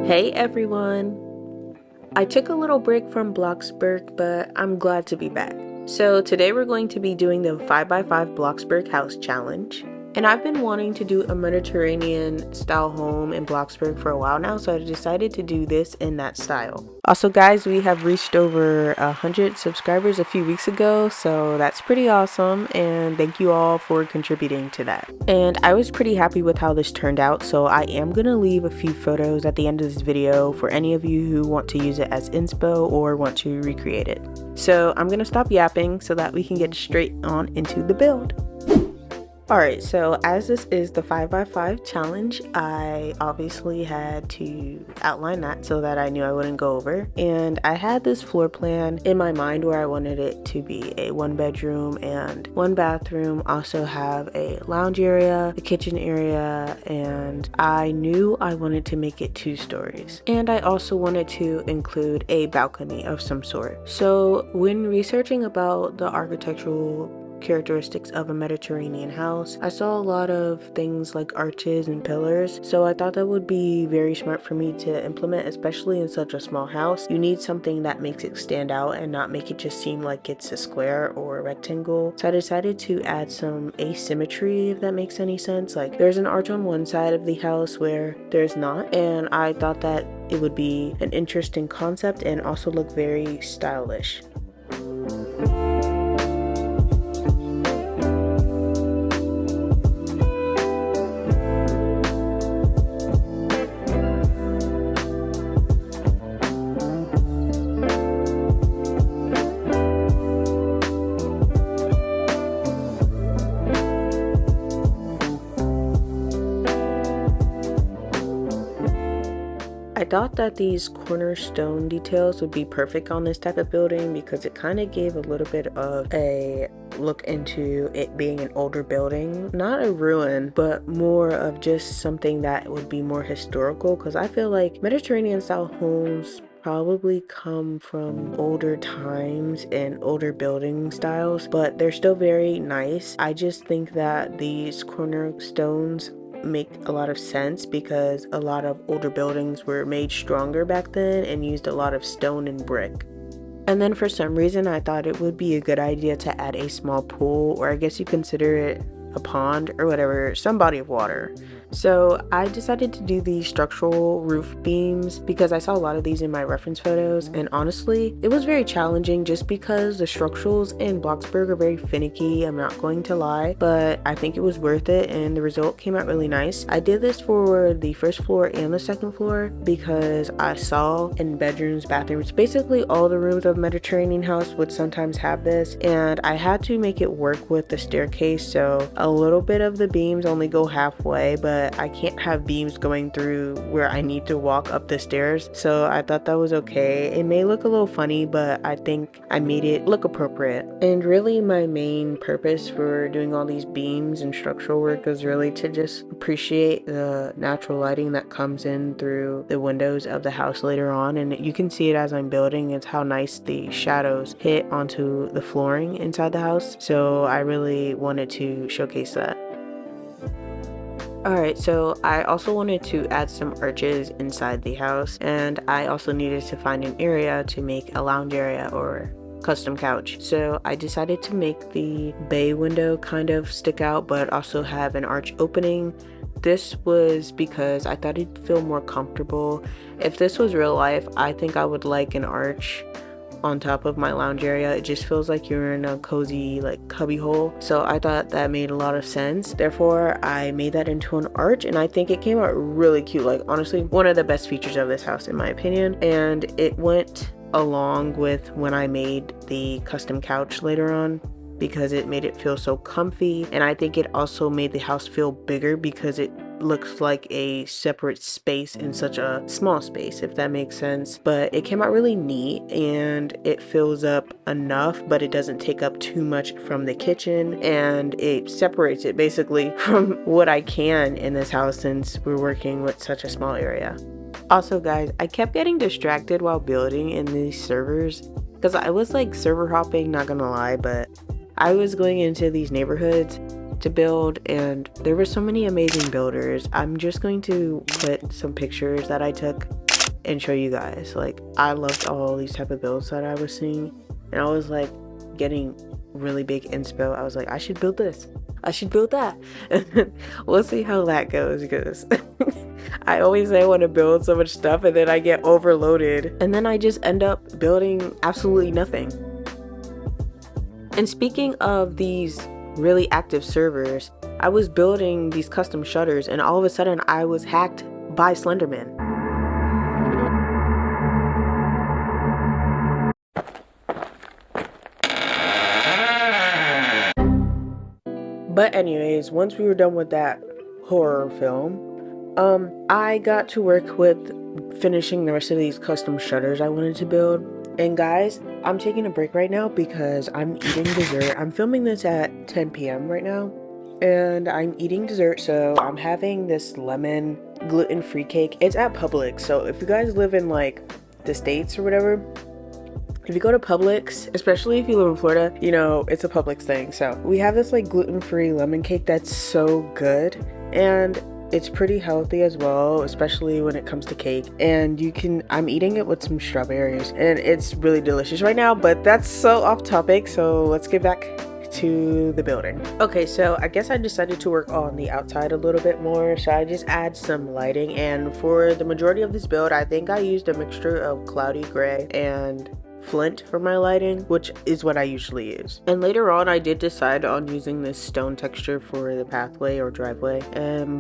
Hey everyone! I took a little break from Bloxburg, but I'm glad to be back. So today we're going to be doing the 5x5 Bloxburg house challenge. And I've been wanting to do a Mediterranean style home in Bloxburg for a while now, so I decided to do this in that style. Also guys, we have reached over 100 subscribers a few weeks ago, so that's pretty awesome, and thank you all for contributing to that. And I was pretty happy with how this turned out, so I am gonna leave a few photos at the end of this video for any of you who want to use it as inspo or want to recreate it. So I'm gonna stop yapping so that we can get straight on into the build. Alright, so as this is the 5x5 challenge, I obviously had to outline that so that I knew I wouldn't go over. And I had this floor plan in my mind where I wanted it to be a 1-bedroom and 1 bathroom, also have a lounge area, a kitchen area, and I knew I wanted to make it 2 stories. And I also wanted to include a balcony of some sort. So when researching about the architectural characteristics of a Mediterranean house, I saw a lot of things like arches and pillars, so I thought that would be very smart for me to implement, especially in such a small house. You need something that makes it stand out and not make it just seem like it's a square or a rectangle. So I decided to add some asymmetry, if that makes any sense. Like there's an arch on one side of the house where there's not, and I thought that it would be an interesting concept and also look very stylish. I thought that these cornerstone details would be perfect on this type of building because it kind of gave a little bit of a look into it being an older building. Not a ruin, but more of just something that would be more historical, because I feel like Mediterranean style homes probably come from older times and older building styles, but they're still very nice. I just think that these cornerstones make a lot of sense because a lot of older buildings were made stronger back then and used a lot of stone and brick. And then for some reason I thought it would be a good idea to add a small pool, or I guess you consider it a pond or whatever, some body of water. So I decided to do these structural roof beams because I saw a lot of these in my reference photos, and honestly it was very challenging just because the structurals in Bloxburg are very finicky, I'm not going to lie, but I think it was worth it and the result came out really nice. I did this for the first floor and the second floor because I saw in bedrooms, bathrooms, basically all the rooms of a Mediterranean house would sometimes have this, and I had to make it work with the staircase, so a little bit of the beams only go halfway, but I can't have beams going through where I need to walk up the stairs, so I thought that was okay. It may look a little funny, but I think I made it look appropriate. And really my main purpose for doing all these beams and structural work is really to just appreciate the natural lighting that comes in through the windows of the house later on, and you can see it as I'm building. It's how nice the shadows hit onto the flooring inside the house, so I really wanted to showcase that. Alright, so I also wanted to add some arches inside the house, and I also needed to find an area to make a lounge area or custom couch. So I decided to make the bay window kind of stick out but also have an arch opening. This was because I thought it'd feel more comfortable. If this was real life, I think I would like an arch on top of my lounge area. It just feels like you're in a cozy like cubby hole, so I thought that made a lot of sense. Therefore I made that into an arch, and I think it came out really cute. Like honestly, one of the best features of this house in my opinion, and it went along with when I made the custom couch later on because it made it feel so comfy, and I think it also made the house feel bigger because it looks like a separate space in such a small space, if that makes sense. But it came out really neat and it fills up enough, but it doesn't take up too much from the kitchen, and it separates it basically from what I can in this house since we're working with such a small area. Also guys, I kept getting distracted while building in these servers because I was like server hopping, not gonna lie, but I was going into these neighborhoods to build, and there were so many amazing builders. I'm just going to put some pictures that I took and show you guys. Like, I loved all these type of builds that I was seeing, and I was like getting really big inspo. I was like, I should build this, I should build that. We'll see how that goes, because I always say I want to build so much stuff and then I get overloaded and then I just end up building absolutely nothing. And speaking of these really active servers, I was building these custom shutters and all of a sudden I was hacked by Slenderman. But anyways, once we were done with that horror film, I got to work with finishing the rest of these custom shutters I wanted to build. And guys, I'm taking a break right now because I'm eating dessert. I'm filming this at 10 p.m. right now, and I'm eating dessert. So I'm having this lemon gluten-free cake. It's at Publix. So if you guys live in like the States or whatever, if you go to Publix, especially if you live in Florida, you know, it's a Publix thing. So we have this like gluten-free lemon cake that's so good, and it's pretty healthy as well, especially when it comes to cake. And I'm eating it with some strawberries and it's really delicious right now, but that's so off topic. So let's get back to the building. Okay, so I guess I decided to work on the outside a little bit more. So I just add some lighting, and for the majority of this build, I think I used a mixture of cloudy gray and flint for my lighting, which is what I usually use. And later on I did decide on using this stone texture for the pathway or driveway,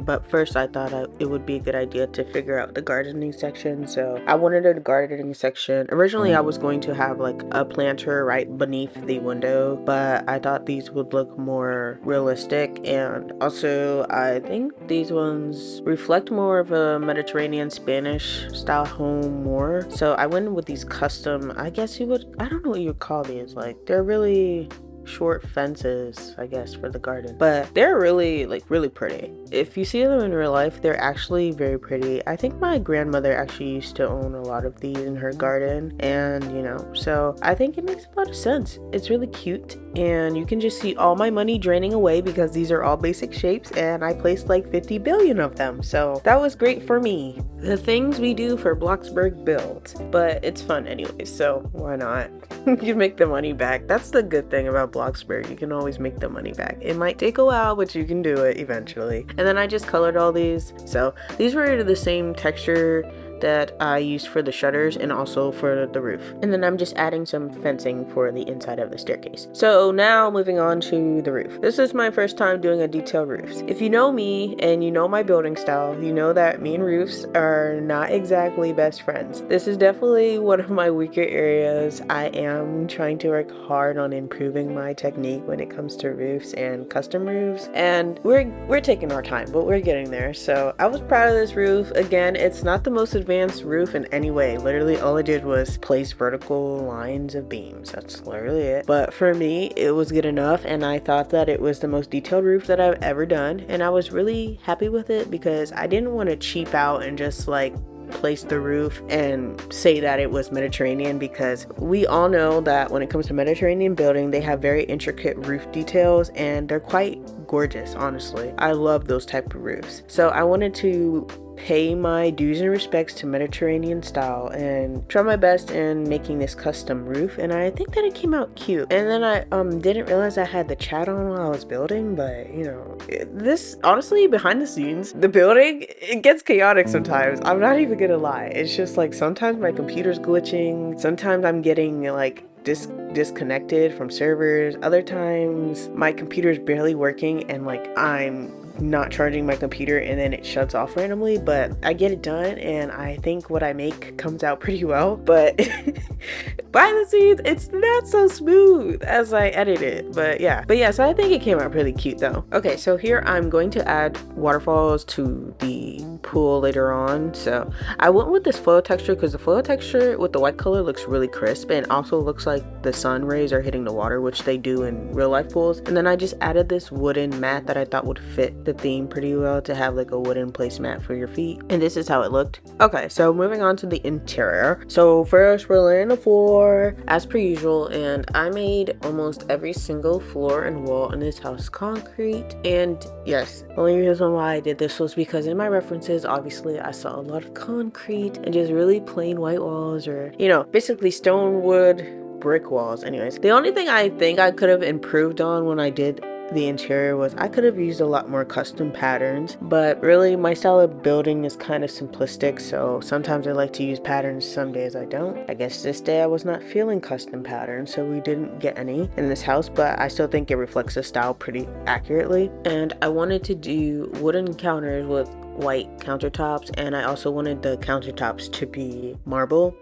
but first I thought it would be a good idea to figure out the gardening section. So I wanted a gardening section. Originally I was going to have like a planter right beneath the window, but I thought these would look more realistic, and also I think these ones reflect more of a Mediterranean Spanish style home more. So I went with these custom, I guess I don't know what you would call these, like they're really short fences, I guess, for the garden, but they're really pretty. If you see them in real life, they're actually very pretty. I think my grandmother actually used to own a lot of these in her garden, and you know, so I think it makes a lot of sense. It's really cute, and you can just see all my money draining away because these are all basic shapes and I placed like 50 billion of them, so that was great for me. The things we do for Bloxburg builds, but it's fun anyway, so why not? You make the money back. That's the good thing about Bloxburg. You can always make the money back. It might take a while, but you can do it eventually. And then I just colored all these. So these were the same texture that I used for the shutters and also for the roof. And then I'm just adding some fencing for the inside of the staircase. So now moving on to the roof. This is my first time doing a detailed roof. If you know me and you know my building style, you know that me and roofs are not exactly best friends. This is definitely one of my weaker areas. I am trying to work hard on improving my technique when it comes to roofs and custom roofs, and we're taking our time, but we're getting there. So I was proud of this roof. Again, it's not the most advanced roof in any way. Literally all I did was place vertical lines of beams. That's literally it. But for me, it was good enough, and I thought that it was the most detailed roof that I've ever done, and I was really happy with it because I didn't want to cheap out and just like place the roof and say that it was Mediterranean, because we all know that when it comes to Mediterranean building, they have very intricate roof details and they're quite gorgeous. Honestly, I love those type of roofs. So I wanted to pay my dues and respects to Mediterranean style and try my best in making this custom roof, and I think that it came out cute. And then I didn't realize I had the chat on while I was building, but you know, this honestly, behind the scenes, the building, it gets chaotic sometimes. I'm not even gonna lie. It's just like sometimes my computer's glitching, sometimes I'm getting like disconnected from servers, other times my computer's barely working and like I'm not charging my computer and then it shuts off randomly, but I get it done and I think what I make comes out pretty well. But behind the scenes, it's not so smooth as I edit it. But yeah, so I think it came out pretty cute though. Okay, so here I'm going to add waterfalls to the pool later on. So I went with this foil texture because the foil texture with the white color looks really crisp and also looks like the sun rays are hitting the water, which they do in real life pools. And then I just added this wooden mat that I thought would fit the theme pretty well, to have like a wooden placemat for your feet, and this is how it looked. Okay, so moving on to the interior. So first we're laying the floor, floor as per usual, and I made almost every single floor and wall in this house concrete. And yes, the only reason why I did this was because in my references, obviously I saw a lot of concrete and just really plain white walls, or you know, basically stone, wood, brick walls. Anyways, the only thing I think I could have improved on when I did the interior was I could have used a lot more custom patterns, but really my style of building is kind of simplistic, so sometimes I like to use patterns, some days I don't. I guess this day I was not feeling custom patterns, so we didn't get any in this house, but I still think it reflects the style pretty accurately. And I wanted to do wooden counters with white countertops, and I also wanted the countertops to be marble,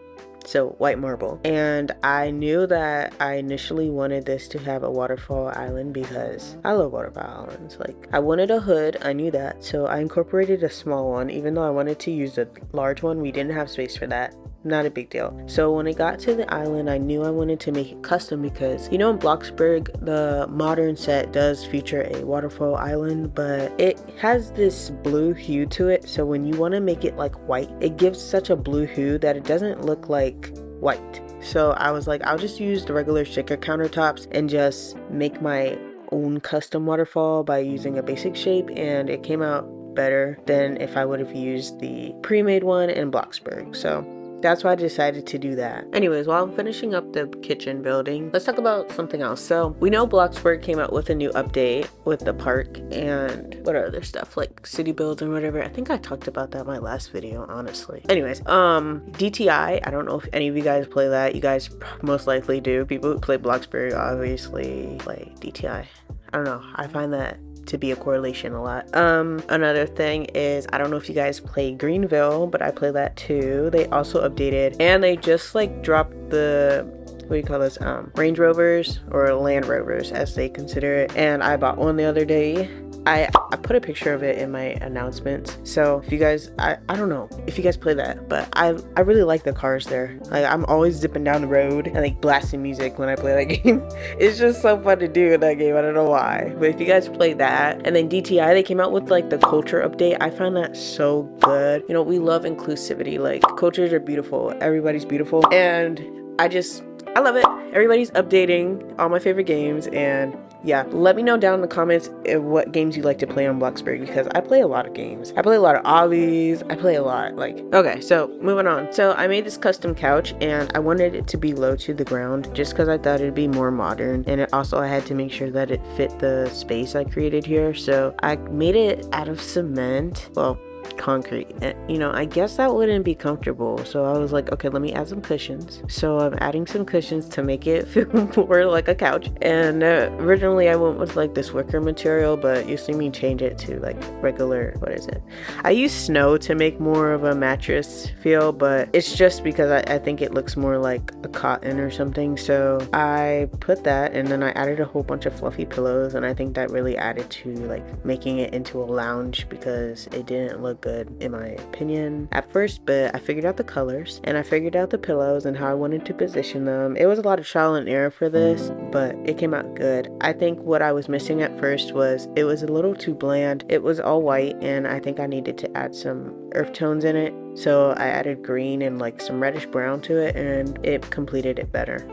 so white marble. And I knew that I initially wanted this to have a waterfall island because I love waterfall islands. Like, I wanted a hood, I knew that, so I incorporated a small one. Even though I wanted to use a large one, we didn't have space for that. Not a big deal. So when I got to the island, I knew I wanted to make it custom because, you know, in Bloxburg, the modern set does feature a waterfall island, but it has this blue hue to it. So when you want to make it like white, it gives such a blue hue that it doesn't look like white. So I was like, I'll just use the regular shaker countertops and just make my own custom waterfall by using a basic shape, and it came out better than if I would have used the pre-made one in Bloxburg. So that's why I decided to do that. Anyways, while I'm finishing up the kitchen building, let's talk about something else. So we know Bloxburg came out with a new update with the park and what other stuff like city builds and whatever. I think I talked about that in my last video, honestly. Anyways, DTI, I don't know if any of you guys play that. You guys most likely do. People who play Bloxburg obviously play DTI. I don't know. I find that to be a correlation a lot. Another thing is, I don't know if you guys play Greenville, but I play that too. They also updated, and they just like dropped the, what do you call this, Range Rovers, or Land Rovers as they consider it, and I bought one the other day. I put a picture of it in my announcements, so if you guys, I don't know if you guys play that, but I really like the cars there. Like, I'm always zipping down the road and like blasting music when I play that game. It's just so fun to do in that game. I don't know why, but if you guys play that. And then DTI, they came out with like the culture update. I find that so good. You know, we love inclusivity. Like, cultures are beautiful, everybody's beautiful, and I love it. Everybody's updating all my favorite games, and yeah, let me know down in the comments what games you like to play on Bloxburg, because I play a lot of games. I play a lot of obbies. I play a lot. Like, okay, so moving on. So I made this custom couch, and I wanted it to be low to the ground just because I thought it'd be more modern, and I had to make sure that it fit the space I created here. So I made it out of cement. Well, concrete, and you know, I guess that wouldn't be comfortable, so I was like, okay, let me add some cushions. So I'm adding some cushions to make it feel more like a couch. And originally I went with like this wicker material, but you see me change it to like regular, what is it, I use snow to make more of a mattress feel, but it's just because I think it looks more like a cotton or something. So I put that, and then I added a whole bunch of fluffy pillows, and I think that really added to like making it into a lounge, because it didn't look good in my opinion at first, but I figured out the colors, and I figured out the pillows and how I wanted to position them. It was a lot of trial and error for this, but it came out good. I think what I was missing at first was it was a little too bland. It was all white, and I think I needed to add some earth tones in it, so I added green and like some reddish brown to it, and it completed it better.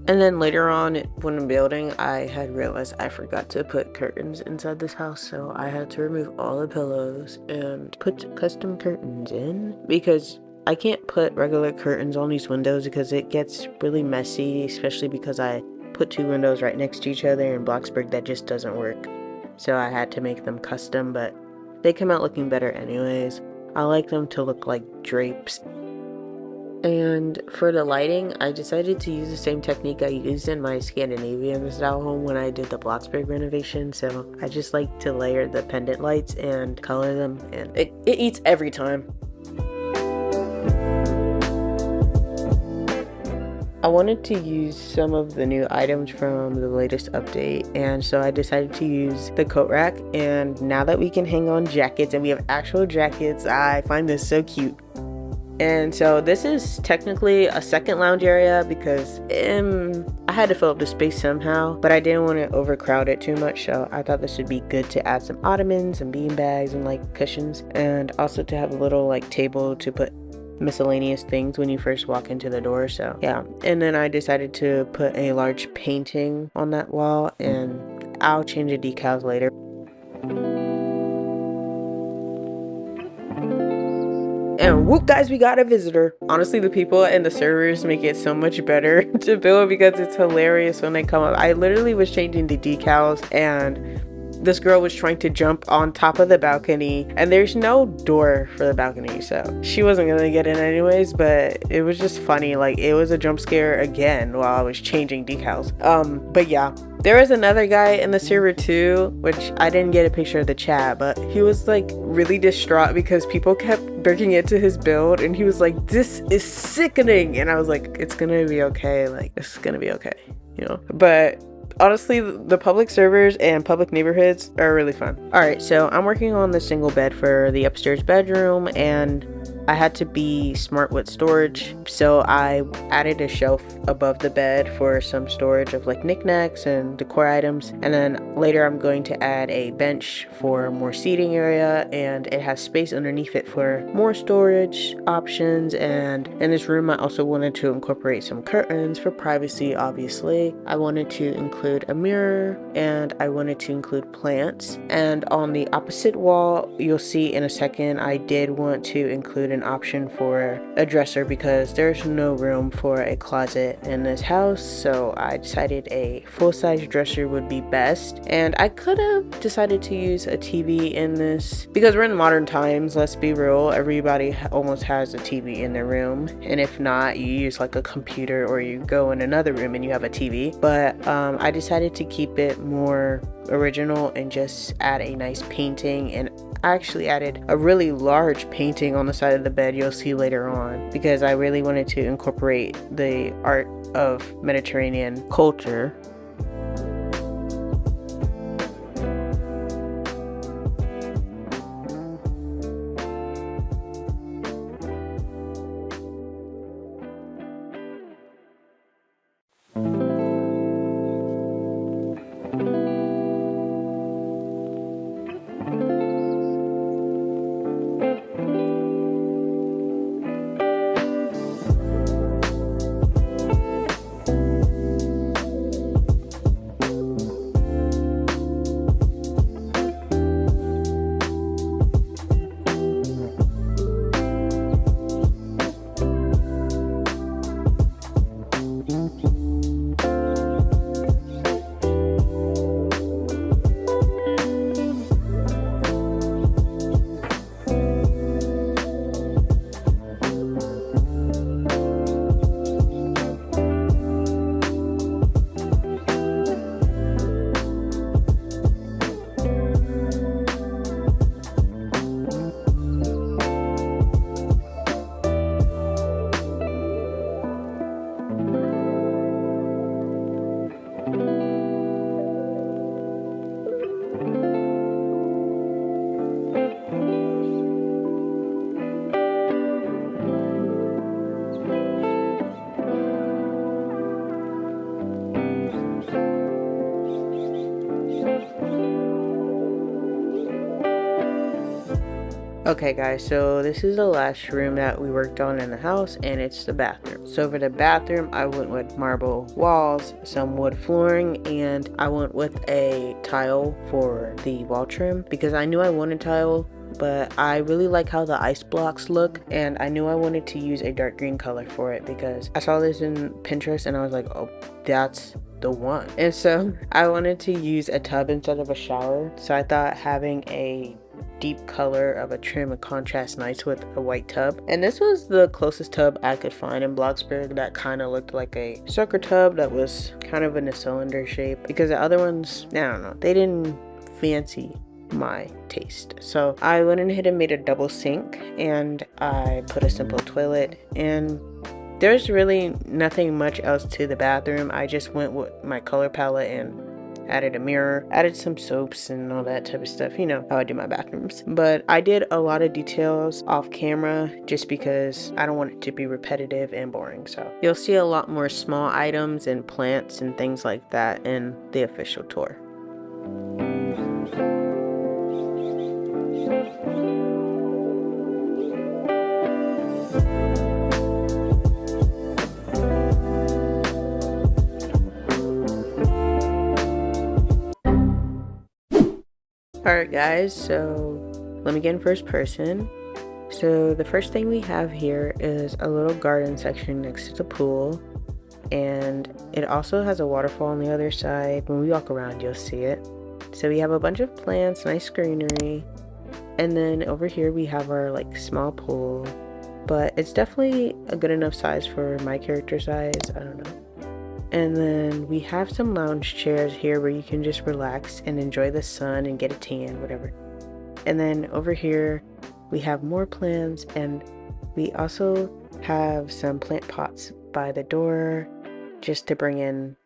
And then later on, when building, I had realized I forgot to put curtains inside this house, so I had to remove all the pillows and put custom curtains in, because I can't put regular curtains on these windows because it gets really messy, especially because I put two windows right next to each other in Bloxburg. That just doesn't work. So I had to make them custom, but they come out looking better anyways. I like them to look like drapes. And for the lighting, I decided to use the same technique I used in my Scandinavian style home when I did the Bloxburg renovation. So I just like to layer the pendant lights and color them, and it eats every time. I wanted to use some of the new items from the latest update, and so I decided to use the coat rack. And now that we can hang on jackets and we have actual jackets, I find this so cute. And so this is technically a second lounge area because I had to fill up the space somehow, but I didn't want to overcrowd it too much, so I thought this would be good to add some ottomans and bean bags and like cushions, and also to have a little like table to put miscellaneous things when you first walk into the door. So yeah, and then I decided to put a large painting on that wall, and I'll change the decals later. And whoop guys, we got a visitor. Honestly, the people and the servers make it so much better to build because it's hilarious when they come up. I literally was changing the decals and this girl was trying to jump on top of the balcony, and there's no door for the balcony, so she wasn't gonna get in anyways, but it was just funny. Like, it was a jump scare again while I was changing decals. But yeah, there was another guy in the server too, which I didn't get a picture of the chat, but he was like really distraught because people kept breaking into his build, and he was like, "This is sickening," and I was like, "It's gonna be okay, like it's gonna be okay," you know. But honestly, the public servers and public neighborhoods are really fun. Alright, so I'm working on the single bed for the upstairs bedroom, and I had to be smart with storage, so I added a shelf above the bed for some storage of like knickknacks and decor items, and then later I'm going to add a bench for more seating area, and it has space underneath it for more storage options. And in this room I also wanted to incorporate some curtains for privacy. Obviously, I wanted to include a mirror, and I wanted to include plants. And on the opposite wall, you'll see in a second, I did want to include an option for a dresser because there's no room for a closet in this house, so I decided a full-size dresser would be best. And I could have decided to use a TV in this because we're in modern times, let's be real, everybody almost has a TV in their room, and if not, you use like a computer or you go in another room and you have a TV. But I decided to keep it more original and just add a nice painting, and I actually added a really large painting on the side of the bed you'll see later on because I really wanted to incorporate the art of Mediterranean culture. Okay guys, so this is the last room that we worked on in the house, and it's the bathroom. So for the bathroom, I went with marble walls, some wood flooring, and I went with a tile for the wall trim because I knew I wanted tile, but I really like how the ice blocks look, and I knew I wanted to use a dark green color for it because I saw this in Pinterest and I was like, oh, that's the one. And so I wanted to use a tub instead of a shower, so I thought having a deep color of a trim and contrast nice with a white tub. And this was the closest tub I could find in Bloxburg that kind of looked like a circle tub that was kind of in a cylinder shape, because the other ones, I don't know, they didn't fancy my taste. So I went ahead and made a double sink, and I put a simple toilet, and there's really nothing much else to the bathroom. I just went with my color palette and added a mirror, added some soaps and all that type of stuff. You know how I do my bathrooms. But I did a lot of details off camera just because I don't want it to be repetitive and boring. So you'll see a lot more small items and plants and things like that in the official tour. Alright guys, so let me get in first person. So the first thing we have here is a little garden section next to the pool, and it also has a waterfall on the other side. When we walk around you'll see it. So we have a bunch of plants, nice greenery, and then over here we have our like small pool, but it's definitely a good enough size for my character size, I don't know. And then we have some lounge chairs here where you can just relax and enjoy the sun and get a tan, whatever. And then over here we have more plants, and we also have some plant pots by the door just to bring in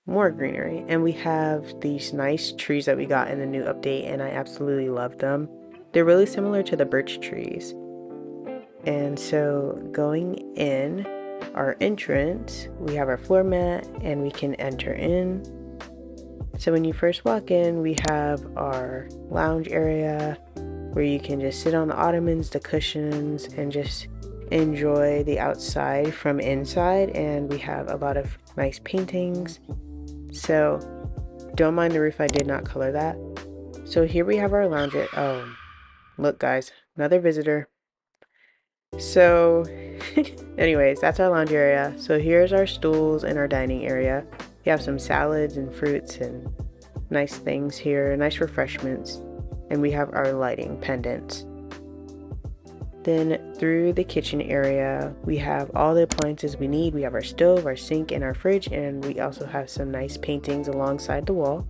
more greenery. And we have these nice trees that we got in the new update, and I absolutely love them. They're really similar to the birch trees. And so going in our entrance, we have our floor mat and we can enter in. So when you first walk in, we have our lounge area where you can just sit on the ottomans, the cushions, and just enjoy the outside from inside. And we have a lot of nice paintings, so don't mind the roof, I did not color that. So here we have our lounge. Oh, look guys, another visitor. So anyways, that's our lounge area. So here's our stools and our dining area. We have some salads and fruits and nice things here, nice refreshments, and we have our lighting pendants. Then through the kitchen area, we have all the appliances we need. We have our stove, our sink, and our fridge, and we also have some nice paintings alongside the wall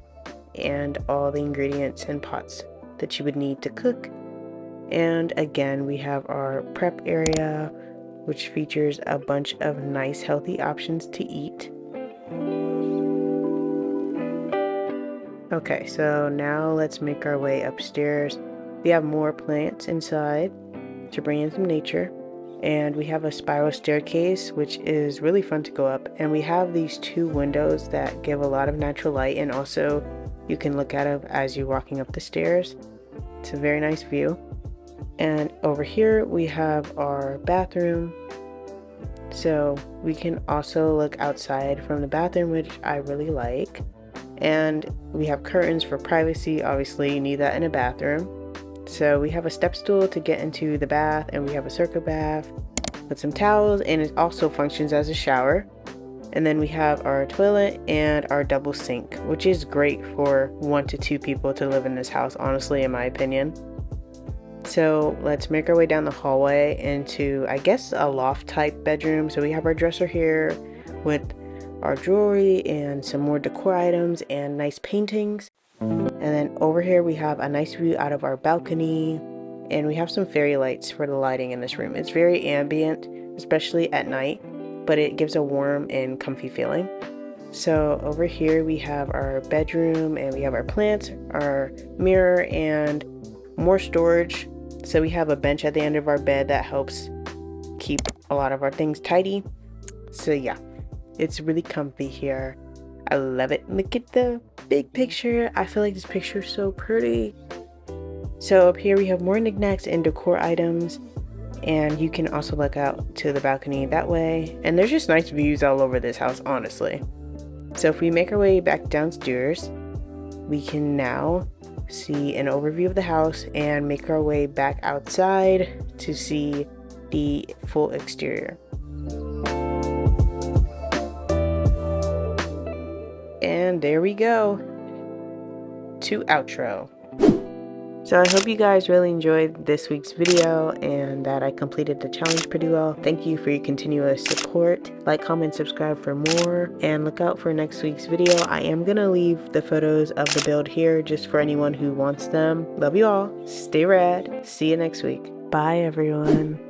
and all the ingredients and pots that you would need to cook. And again, we have our prep area, which features a bunch of nice healthy options to eat. Okay, so now let's make our way upstairs. We have more plants inside to bring in some nature, and we have a spiral staircase which is really fun to go up, and we have these two windows that give a lot of natural light, and also you can look at them as you're walking up the stairs. It's a very nice view. And over here we have our bathroom, so we can also look outside from the bathroom, which I really like. And we have curtains for privacy. Obviously you need that in a bathroom. So we have a step stool to get into the bath, and we have a circle bath with some towels, and it also functions as a shower. And then we have our toilet and our double sink, which is great for 1 to 2 people to live in this house, honestly, in my opinion. So let's make our way down the hallway into, I guess, a loft type bedroom. So we have our dresser here with our jewelry and some more decor items and nice paintings. And then over here we have a nice view out of our balcony, and we have some fairy lights for the lighting in this room. It's very ambient, especially at night, but it gives a warm and comfy feeling. So over here we have our bedroom, and we have our plants, our mirror, and more storage. So we have a bench at the end of our bed that helps keep a lot of our things tidy. So yeah, it's really comfy here. I love it. Look at the big picture. I feel like this picture is so pretty. So up here we have more knickknacks and decor items, and you can also look out to the balcony that way. And there's just nice views all over this house, honestly. So if we make our way back downstairs, we can now see an overview of the house and make our way back outside to see the full exterior. And there we go to outro. So I hope you guys really enjoyed this week's video and that I completed the challenge pretty well. Thank you for your continuous support. Like, comment, subscribe for more, and look out for next week's video. I am gonna leave the photos of the build here just for anyone who wants them. Love you all. Stay rad. See you next week. Bye everyone.